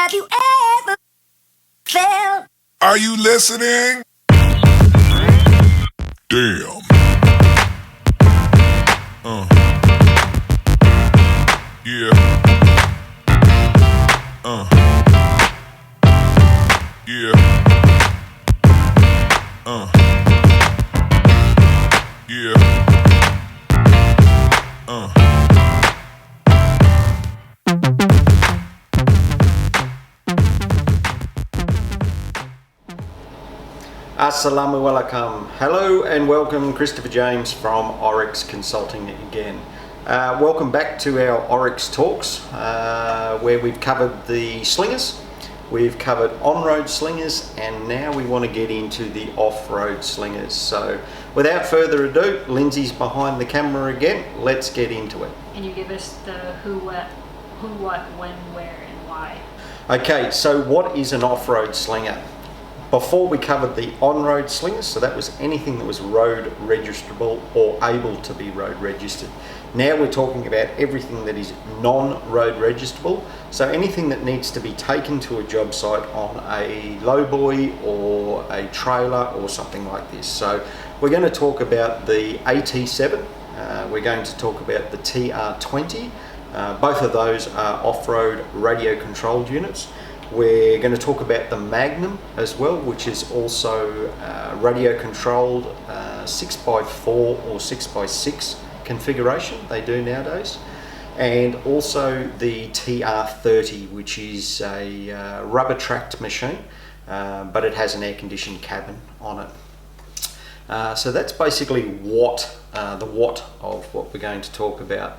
Have you ever felt? Are you listening? Damn. Yeah. Yeah. Yeah. Assalamu alaikum. Hello and welcome, Christopher James from Oryx Consulting again. Welcome back to our Oryx talks where we've covered the slingers, we've covered on-road slingers, and now we want to get into the off-road slingers. So without further ado, Lindsay's behind the camera again. Let's get into it. Can you give us the who, what, when, where, and why? Okay, so what is an off-road slinger? Before we covered the on-road slingers, so that was anything that was road registrable or able to be road registered. Now we're talking about everything that is non-road registrable, so anything that needs to be taken to a job site on a lowboy or a trailer or something like this. So we're going to talk about the AT7, we're going to talk about the TR20, both of those are off-road radio controlled units. We're going to talk about the Magnum as well, which is also radio controlled 6x4 or 6x6 configuration they do nowadays, and also the TR30, which is a rubber tracked machine, but it has an air conditioned cabin on it. So that's basically what the what of what we're going to talk about.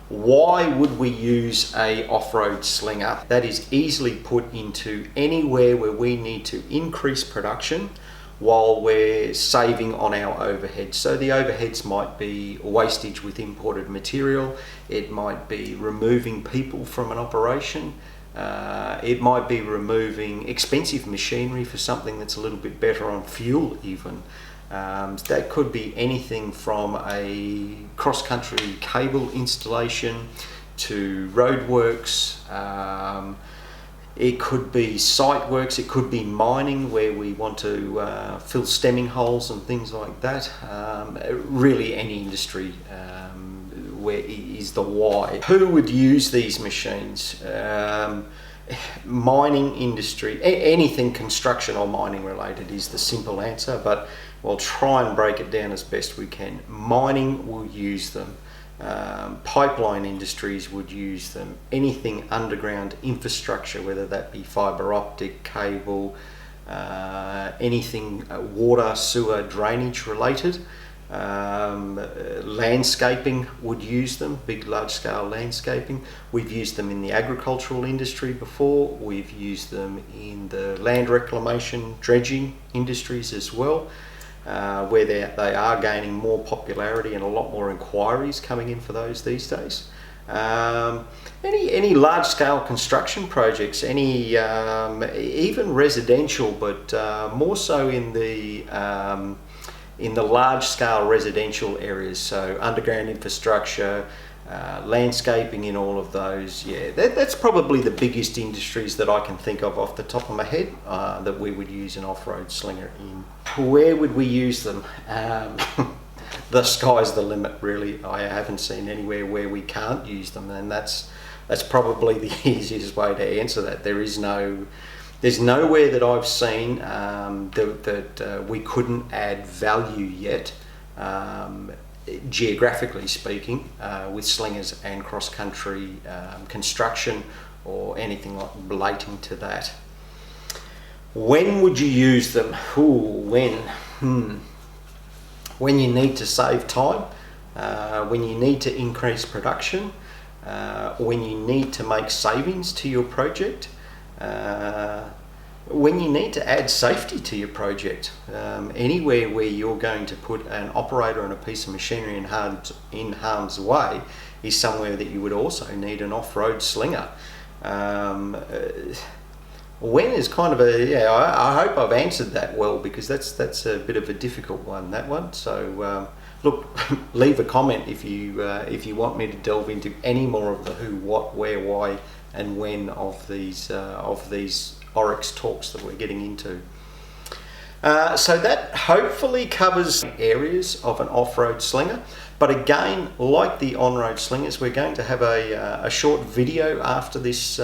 Why would we use a off-road slinger? That is easily put into anywhere where we need to increase production while we're saving on our overheads. So the overheads might be wastage with imported material, it might be removing people from an operation, it might be removing expensive machinery for something that's a little bit better on fuel even. That could be anything from a cross-country cable installation to roadworks, it could be site works, it could be mining where we want to fill stemming holes and things like that. Really any industry where is the why. Who would use these machines? Mining industry, anything construction or mining related is the simple answer, but we'll try and break it down as best we can. Mining will use them, pipeline industries would use them, anything underground infrastructure, whether that be fibre optic, cable, anything water, sewer, drainage related. Landscaping would use them, big large scale landscaping. We've used them in the agricultural industry before, we've used them in the land reclamation, dredging industries as well, where they are gaining more popularity and a lot more inquiries coming in for those these days. Any large scale construction projects, any even residential, but more so in the large scale residential areas, so underground infrastructure, landscaping in all of those. Yeah, that's probably the biggest industries that I can think of off the top of my head that we would use an off-road slinger in. Where would we use them? The sky's the limit, really. I haven't seen anywhere where we can't use them, and that's probably the easiest way to answer that. There's nowhere that I've seen that we couldn't add value yet, geographically speaking, with slingers and cross-country construction or anything like relating to that. When would you use them? When you need to save time, when you need to increase production, when you need to make savings to your project, when you need to add safety to your project. Anywhere where you're going to put an operator and a piece of machinery in harm's way is somewhere that you would also need an off-road slinger. When is kind of I hope I've answered that well, because that's a bit of a difficult one, that one. So look, leave a comment if you want me to delve into any more of the who, what, where, why and when of these Oryx talks that we're getting into. So that hopefully covers areas of an off-road slinger. But again, like the on-road slingers, we're going to have a short video after this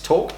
talk,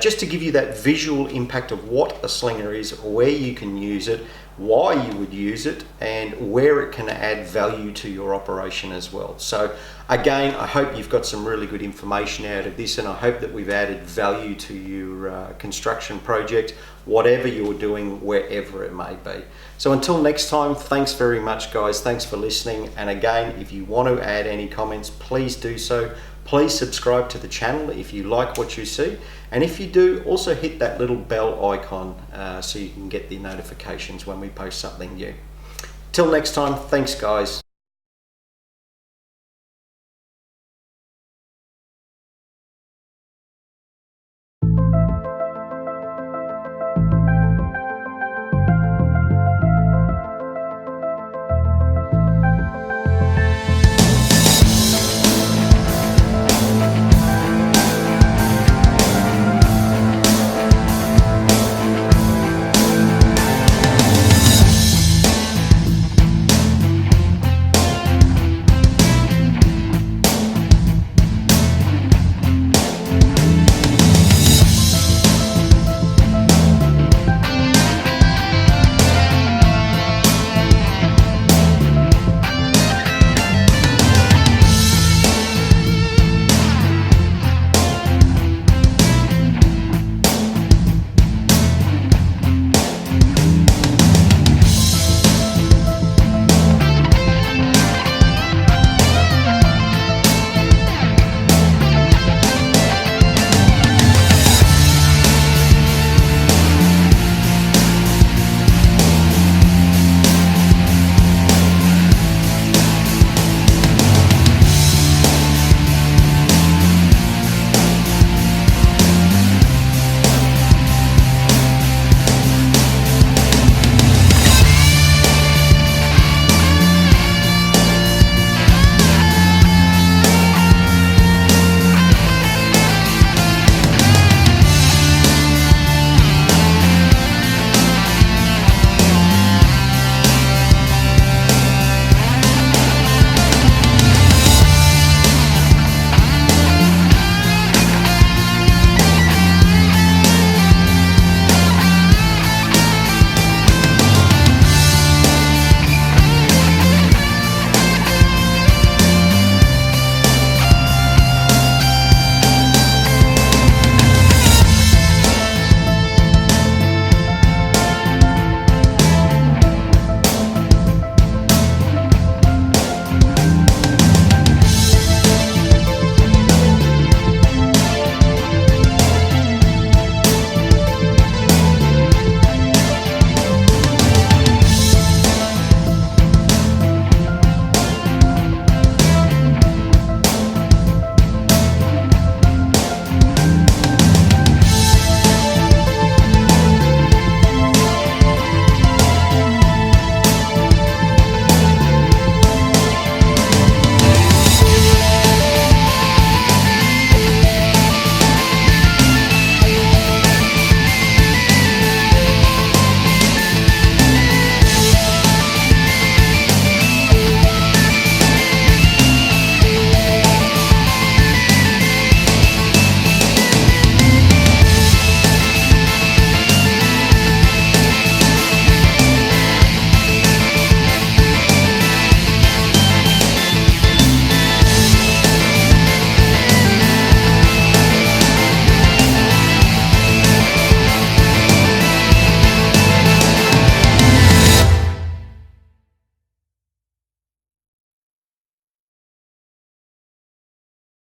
just to give you that visual impact of what a slinger is, where you can use it, why you would use it, and where it can add value to your operation as well. So again, I hope you've got some really good information out of this, and I hope that we've added value to your construction project, whatever you're doing, wherever it may be. So until next time, thanks very much guys, thanks for listening. And again, if you want to add any comments, please do so. Please subscribe to the channel if you like what you see, and if you do, also hit that little bell icon so you can get the notifications when we post something new. Till next time, thanks guys.